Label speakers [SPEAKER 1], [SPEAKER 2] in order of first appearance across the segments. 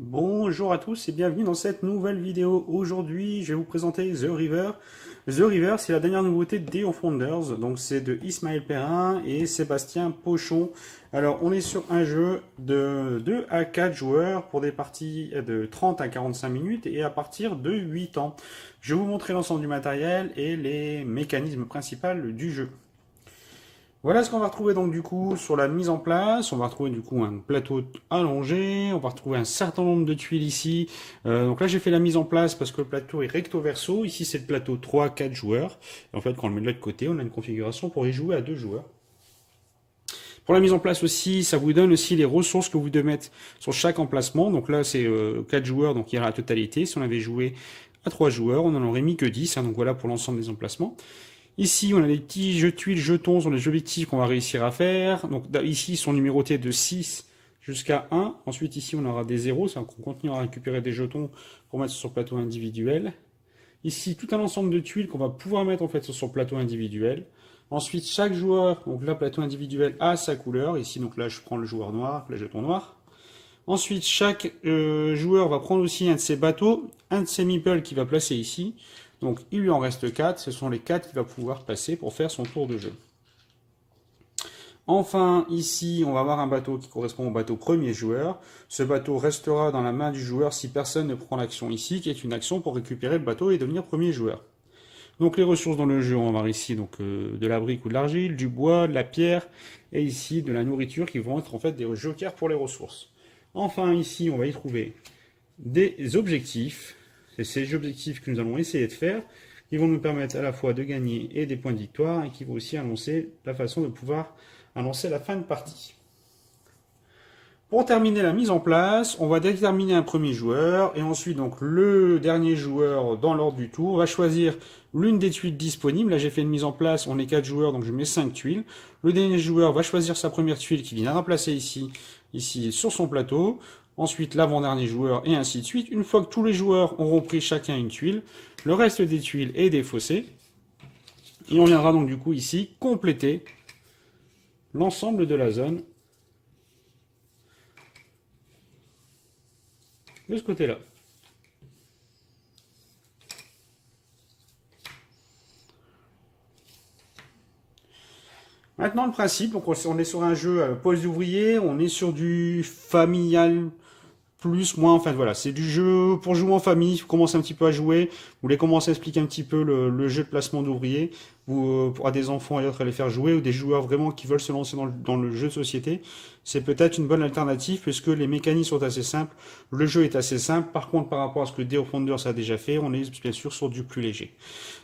[SPEAKER 1] Bonjour à tous et bienvenue dans cette nouvelle vidéo. Aujourd'hui, je vais vous présenter The River. The River, c'est la dernière nouveauté de Day of Wonders. Donc, c'est de Ismaël Perrin et Sébastien Pochon. Alors, on est sur un jeu de 2 à 4 joueurs pour des parties de 30 à 45 minutes et à partir de 8 ans. Je vais vous montrer l'ensemble du matériel et les mécanismes principaux du jeu. Voilà ce qu'on va retrouver donc du coup sur la mise en place. On va retrouver du coup un plateau allongé. On va retrouver un certain nombre de tuiles ici. Donc là j'ai fait la mise en place parce que le plateau est recto verso. Ici c'est le plateau 3-4 joueurs. Et en fait quand on le met de l'autre côté, on a une configuration pour y jouer à 2 joueurs. Pour la mise en place aussi, ça vous donne aussi les ressources que vous devez mettre sur chaque emplacement. Donc là c'est 4 joueurs, donc il y aura la totalité. Si on avait joué à 3 joueurs, on n'en aurait mis que 10. Donc voilà pour l'ensemble des emplacements. Ici, on a des petits jeux de tuiles, jetons sur les objectifs qu'on va réussir à faire. Donc ici, ils sont numérotés de 6 jusqu'à 1. Ensuite, ici, on aura des 0. C'est qu'on continue à récupérer des jetons pour mettre sur le plateau individuel. Ici, tout un ensemble de tuiles qu'on va pouvoir mettre en fait sur son plateau individuel. Ensuite, chaque joueur, donc là, plateau individuel a sa couleur. Ici, donc là, je prends le joueur noir, le jeton noir. Ensuite, chaque joueur va prendre aussi un de ses bateaux, un de ses meeples qu'il va placer ici. Donc il lui en reste 4, ce sont les 4 qu'il va pouvoir passer pour faire son tour de jeu. Enfin, ici, on va avoir un bateau qui correspond au bateau premier joueur. Ce bateau restera dans la main du joueur si personne ne prend l'action ici, qui est une action pour récupérer le bateau et devenir premier joueur. Donc les ressources dans le jeu, on va avoir ici donc, de la brique ou de l'argile, du bois, de la pierre, et ici de la nourriture qui vont être en fait des jokers pour les ressources. Enfin, ici, on va y trouver des objectifs. C'est ces objectifs que nous allons essayer de faire, qui vont nous permettre à la fois de gagner et des points de victoire, et qui vont aussi annoncer la façon de pouvoir annoncer la fin de partie. Pour terminer la mise en place, on va déterminer un premier joueur, et ensuite donc le dernier joueur dans l'ordre du tour va choisir l'une des tuiles disponibles. Là j'ai fait une mise en place, on est 4 joueurs, donc je mets 5 tuiles. Le dernier joueur va choisir sa première tuile qui viendra placer ici sur son plateau. Ensuite l'avant-dernier joueur et ainsi de suite. Une fois que tous les joueurs auront pris chacun une tuile, le reste des tuiles est défaussé. Et on viendra donc du coup ici compléter l'ensemble de la zone de ce côté-là. Maintenant le principe, donc on est sur un jeu pause d'ouvrier, on est sur du familial plus, moins, enfin voilà, c'est du jeu pour jouer en famille, vous commencez un petit peu à jouer, vous voulez commencer à expliquer un petit peu le jeu de placement d'ouvriers, pour à des enfants et autres à les faire jouer, ou des joueurs vraiment qui veulent se lancer dans le jeu de société, c'est peut-être une bonne alternative, puisque les mécaniques sont assez simples, le jeu est assez simple, par contre par rapport à ce que Day of Wonders a déjà fait, on est bien sûr sur du plus léger.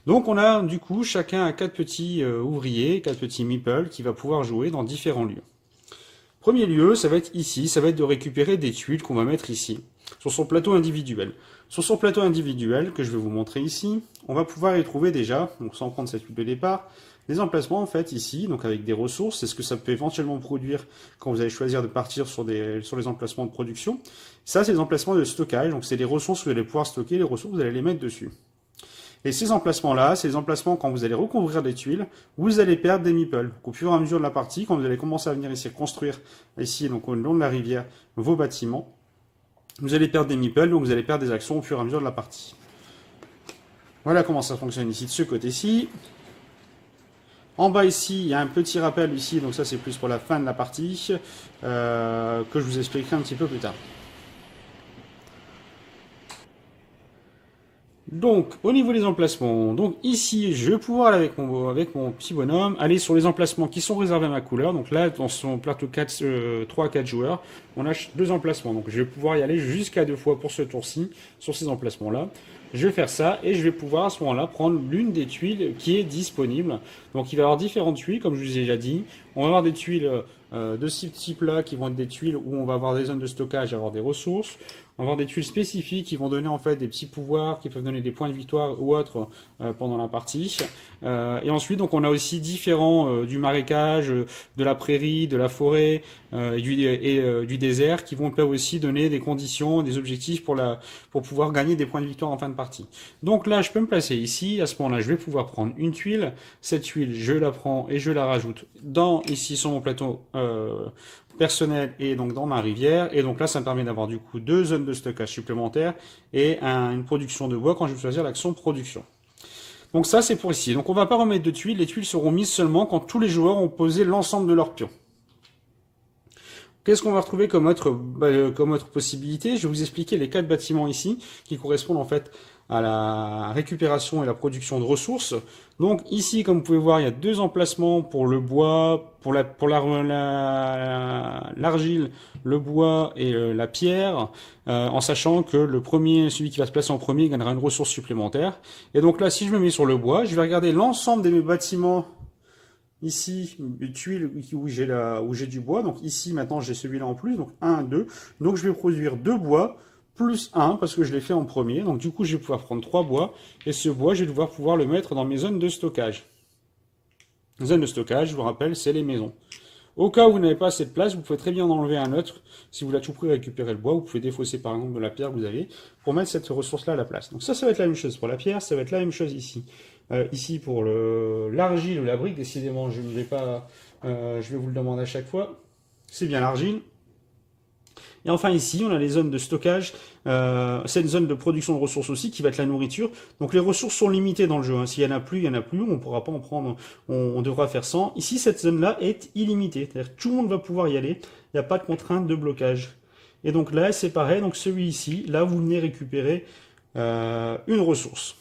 [SPEAKER 1] Donc on a du coup chacun a 4 petits ouvriers, 4 petits meeples, qui va pouvoir jouer dans différents lieux. Premier lieu, ça va être ici, ça va être de récupérer des tuiles qu'on va mettre ici, sur son plateau individuel. Sur son plateau individuel, que je vais vous montrer ici, on va pouvoir y trouver déjà, donc sans prendre cette tuile de départ, des emplacements en fait ici, donc avec des ressources, c'est ce que ça peut éventuellement produire quand vous allez choisir de partir sur les emplacements de production. Ça, c'est les emplacements de stockage, donc c'est les ressources que vous allez pouvoir stocker, les ressources, vous allez les mettre dessus. Et ces emplacements-là, c'est les emplacements quand vous allez recouvrir des tuiles, vous allez perdre des meeples. Au fur et à mesure de la partie, quand vous allez commencer à venir ici construire, ici, donc au long de la rivière, vos bâtiments, vous allez perdre des meeples, donc vous allez perdre des actions au fur et à mesure de la partie. Voilà comment ça fonctionne ici de ce côté-ci. En bas ici, il y a un petit rappel ici, donc ça c'est plus pour la fin de la partie, que je vous expliquerai un petit peu plus tard. Donc, au niveau des emplacements, donc ici, je vais pouvoir, avec mon petit bonhomme, aller sur les emplacements qui sont réservés à ma couleur. Donc là, dans son plateau 3 à 4 joueurs, on a 2 emplacements. Donc je vais pouvoir y aller jusqu'à 2 fois pour ce tour-ci, sur ces emplacements-là. Je vais faire ça et je vais pouvoir à ce moment-là prendre l'une des tuiles qui est disponible. Donc il va y avoir différentes tuiles, comme je vous ai déjà dit. On va avoir des tuiles de ce type-là qui vont être des tuiles où on va avoir des zones de stockage, avoir des ressources. On va avoir des tuiles spécifiques qui vont donner en fait des petits pouvoirs, qui peuvent donner des points de victoire ou autres pendant la partie. Et ensuite, donc on a aussi différents du marécage, de la prairie, de la forêt du désert qui peuvent aussi donner des conditions, des objectifs pour pouvoir gagner des points de victoire en fin de partie. partie. Donc là, je peux me placer ici. À ce moment-là, je vais pouvoir prendre une tuile. Cette tuile, je la prends et je la rajoute ici sur mon plateau personnel et donc dans ma rivière. Et donc là, ça me permet d'avoir du coup 2 zones de stockage supplémentaires et une production de bois quand je vais choisir l'action production. Donc ça, c'est pour ici. Donc on va pas remettre de tuiles. Les tuiles seront mises seulement quand tous les joueurs ont posé l'ensemble de leurs pions. Qu'est-ce qu'on va retrouver comme autre possibilité? Je vais vous expliquer les 4 bâtiments ici, qui correspondent en fait à la récupération et la production de ressources. Donc ici, comme vous pouvez voir, il y a 2 emplacements pour le bois, pour l'argile, le bois et la pierre, en sachant que celui qui va se placer en premier gagnera une ressource supplémentaire. Et donc là, si je me mets sur le bois, je vais regarder l'ensemble de mes bâtiments. Ici, une tuile où j'ai du bois. Donc ici, maintenant, j'ai celui-là en plus. Donc 1, 2. Donc je vais produire 2 bois plus 1 parce que je l'ai fait en premier. Donc du coup, je vais pouvoir prendre 3 bois. Et ce bois, je vais devoir pouvoir le mettre dans mes zones de stockage. Les zones de stockage, je vous rappelle, c'est les maisons. Au cas où vous n'avez pas assez de place, vous pouvez très bien en enlever un autre. Si vous voulez à tout prix récupérer le bois, vous pouvez défausser par exemple de la pierre que vous avez pour mettre cette ressource-là à la place. Donc ça va être la même chose pour la pierre, ça va être la même chose ici. Ici pour l'argile ou la brique, décidément je ne vais pas, je vais vous le demander à chaque fois. C'est bien l'argile. Et enfin ici, on a les zones de stockage, c'est une zone de production de ressources aussi qui va être la nourriture. Donc les ressources sont limitées dans le jeu, hein. S'il y en a plus, il y en a plus, on ne pourra pas en prendre, on devra faire 100. Ici, cette zone-là est illimitée, c'est-à-dire que tout le monde va pouvoir y aller, il n'y a pas de contrainte de blocage. Et donc là, c'est pareil, donc celui ici, là vous venez récupérer une ressource.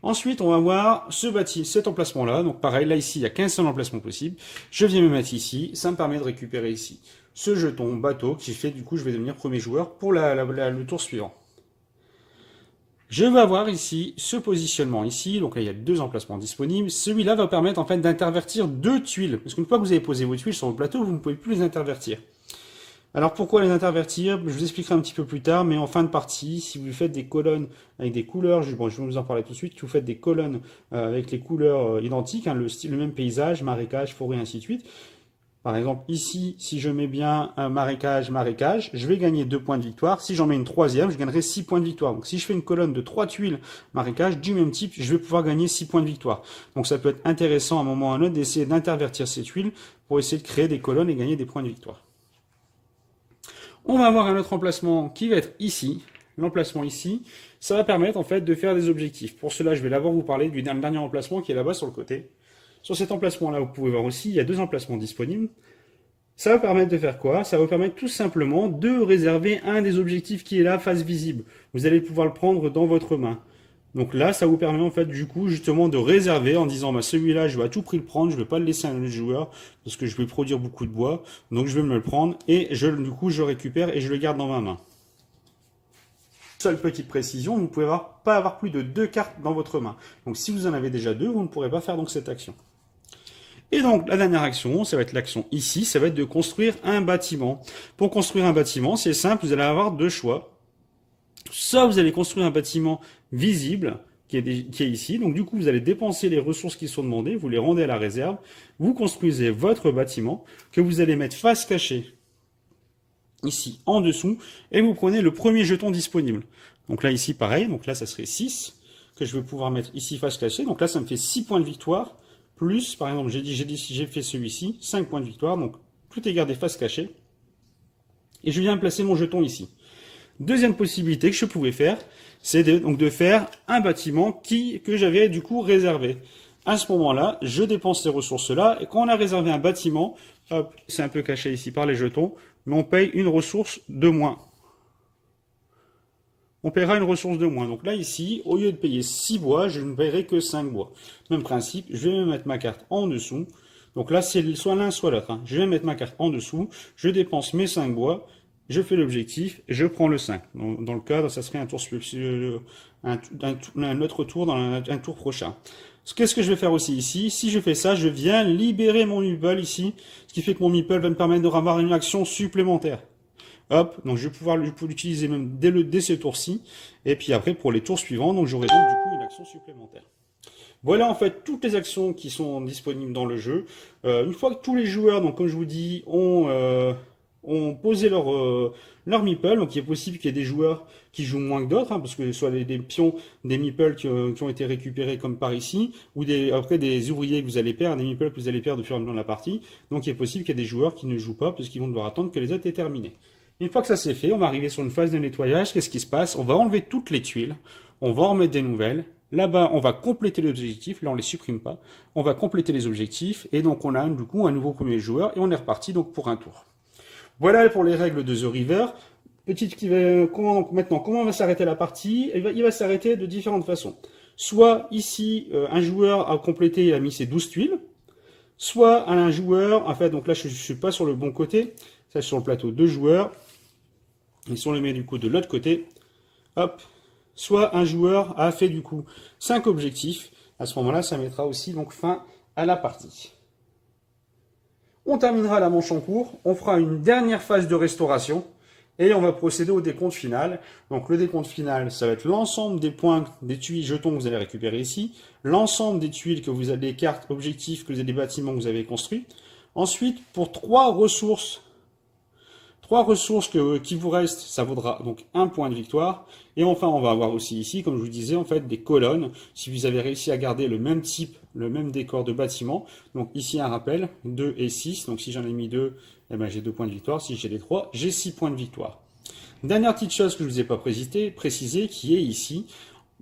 [SPEAKER 1] Ensuite, on va voir cet emplacement-là. Donc pareil, là ici, il n'y a qu'un seul emplacement possible. Je viens me mettre ici, ça me permet de récupérer ici ce jeton bateau qui fait du coup, je vais devenir premier joueur pour le tour suivant. Je vais avoir ici ce positionnement ici. Donc là, il y a 2 emplacements disponibles. Celui-là va permettre en fait d'intervertir 2 tuiles. Parce qu'une fois que vous avez posé vos tuiles sur le plateau, vous ne pouvez plus les intervertir. Alors pourquoi les intervertir? Je vous expliquerai un petit peu plus tard, mais en fin de partie, si vous faites des colonnes avec des couleurs, je vais vous en parler tout de suite, si vous faites des colonnes avec les couleurs identiques, hein, le même paysage, marécage, forêt, ainsi de suite. Par exemple, ici, si je mets bien un marécage, je vais gagner 2 points de victoire. Si j'en mets une troisième, je gagnerai 6 points de victoire. Donc si je fais une colonne de 3 tuiles marécage du même type, je vais pouvoir gagner 6 points de victoire. Donc ça peut être intéressant à un moment ou à un autre d'essayer d'intervertir ces tuiles pour essayer de créer des colonnes et gagner des points de victoire. On va avoir un autre emplacement qui va être ici. L'emplacement ici, ça va permettre en fait de faire des objectifs. Pour cela, je vais d'abord vous parler du dernier emplacement qui est là-bas sur le côté. Sur cet emplacement-là, vous pouvez voir aussi, il y a 2 emplacements disponibles. Ça va permettre de faire quoi? Ça va vous permettre tout simplement de réserver un des objectifs qui est là, face visible. Vous allez pouvoir le prendre dans votre main. Donc là, ça vous permet en fait du coup justement de réserver en disant bah, celui-là, je vais à tout prix le prendre, je ne vais pas le laisser à un autre joueur parce que je vais produire beaucoup de bois, donc je vais me le prendre et du coup je récupère et je le garde dans ma main. Seule petite précision, vous ne pouvez pas avoir plus de 2 cartes dans votre main. Donc si vous en avez déjà 2, vous ne pourrez pas faire donc cette action. Et donc la dernière action, ça va être l'action ici, ça va être de construire un bâtiment. Pour construire un bâtiment, c'est simple, vous allez avoir 2 choix. Soit vous allez construire un bâtiment visible, qui est ici. Donc du coup, vous allez dépenser les ressources qui sont demandées, vous les rendez à la réserve, vous construisez votre bâtiment, que vous allez mettre face cachée, ici en dessous, et vous prenez le premier jeton disponible. Donc là, ici, pareil, donc là, ça serait 6, que je vais pouvoir mettre ici face cachée. Donc là, ça me fait 6 points de victoire, plus, par exemple, j'ai fait celui-ci, 5 points de victoire, donc tout est gardé face cachée. Et je viens placer mon jeton ici. Deuxième possibilité que je pouvais faire, c'est de faire un bâtiment que j'avais du coup réservé. À ce moment-là, je dépense ces ressources-là, et quand on a réservé un bâtiment, hop, c'est un peu caché ici par les jetons, mais on paye une ressource de moins. On paiera une ressource de moins. Donc là, ici, au lieu de payer 6 bois, je ne paierai que 5 bois. Même principe, je vais mettre ma carte en dessous. Donc là, c'est soit l'un, soit l'autre. Hein. Je vais mettre ma carte en dessous, je dépense mes 5 bois, je fais l'objectif, je prends le 5. Dans le cadre, ça serait un autre tour dans un tour prochain. Qu'est-ce que je vais faire aussi ici? Si je fais ça, je viens libérer mon meeple ici, ce qui fait que mon meeple va me permettre d'avoir une action supplémentaire. Hop, donc je vais pouvoir l'utiliser même dès ce tour-ci, et puis après pour les tours suivants, donc j'aurai donc du coup une action supplémentaire. Voilà en fait toutes les actions qui sont disponibles dans le jeu. Une fois que tous les joueurs, donc comme je vous dis, ont ont posé leur meeple. Donc il est possible qu'il y ait des joueurs qui jouent moins que d'autres, hein, parce que ce soit des pions, des meeples qui ont été récupérés comme par ici, ou après des ouvriers que vous allez perdre, des meeples que vous allez perdre au fur et à mesure de la partie. Donc il est possible qu'il y ait des joueurs qui ne jouent pas, parce qu'ils vont devoir attendre que les autres aient terminé. Une fois que ça c'est fait, on va arriver sur une phase de nettoyage. Qu'est-ce qui se passe? On va enlever toutes les tuiles, on va en remettre des nouvelles. Là-bas, on va compléter les objectifs. Là, on les supprime pas. On va compléter les objectifs. Et donc, on a du coup un nouveau premier joueur. Et on est reparti donc pour un tour. Voilà pour les règles de The River. Maintenant, comment va s'arrêter la partie? Il va s'arrêter de différentes façons. Soit ici, un joueur a complété et a mis ses 12 tuiles. Soit un joueur, en fait, donc là, je ne suis pas sur le bon côté. Ça, je suis sur le plateau 2 joueurs. Et si on les met du coup de l'autre côté, hop, soit un joueur a fait du coup 5 objectifs. À ce moment-là, ça mettra aussi donc fin à la partie. On terminera la manche en cours, on fera une dernière phase de restauration et on va procéder au décompte final. Donc le décompte final, ça va être l'ensemble des points, des tuiles jetons que vous allez récupérer ici, l'ensemble des tuiles que vous avez, des cartes objectifs, que vous avez des bâtiments que vous avez construits. Ensuite, pour trois ressources qui vous restent, ça vaudra donc un point de victoire. Et enfin, on va avoir aussi ici, comme je vous disais, en fait, des colonnes. Si vous avez réussi à garder le même type, le même décor de bâtiment. Donc ici, un rappel, 2 et 6. Donc si j'en ai mis 2, eh ben, j'ai 2 points de victoire. Si j'ai les 3, j'ai 6 points de victoire. Dernière petite chose que je ne vous ai pas précisé, qui est ici.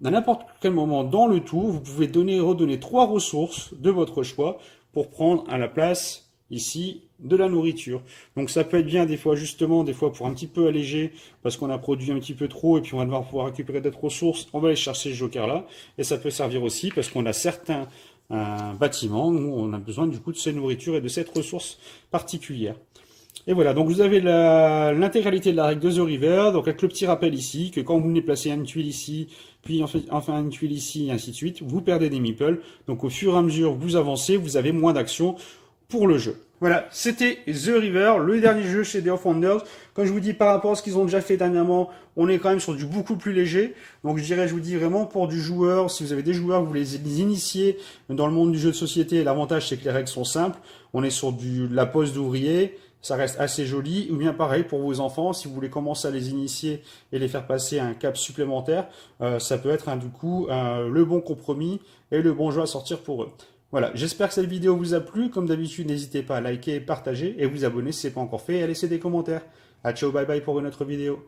[SPEAKER 1] À n'importe quel moment dans le tour, vous pouvez redonner 3 ressources de votre choix pour prendre à la place ici de la nourriture. Donc ça peut être bien des fois justement, des fois pour un petit peu alléger parce qu'on a produit un petit peu trop et puis on va devoir pouvoir récupérer d'autres ressources, on va aller chercher ce joker là et ça peut servir aussi parce qu'on a certains bâtiments où on a besoin du coup de ces nourritures et de cette ressource particulière. Et voilà, donc vous avez l'intégralité de la règle de The River, donc avec le petit rappel ici, que quand vous venez placer une tuile ici, puis enfin une tuile ici, et ainsi de suite, vous perdez des meeples. Donc au fur et à mesure que vous avancez, vous avez moins d'actions pour le jeu. Voilà, c'était The River, le dernier jeu chez Day of Wonders. Comme je vous dis, par rapport à ce qu'ils ont déjà fait dernièrement, on est quand même sur du beaucoup plus léger. Donc je vous dis vraiment pour du joueur, si vous avez des joueurs, vous les initier dans le monde du jeu de société, l'avantage c'est que les règles sont simples. On est sur la pose d'ouvrier, ça reste assez joli. Ou bien pareil pour vos enfants, si vous voulez commencer à les initier et les faire passer à un cap supplémentaire, ça peut être du coup le bon compromis et le bon jeu à sortir pour eux. Voilà, j'espère que cette vidéo vous a plu. Comme d'habitude, n'hésitez pas à liker, partager et vous abonner si ce n'est pas encore fait et à laisser des commentaires. A ciao, bye bye pour une autre vidéo.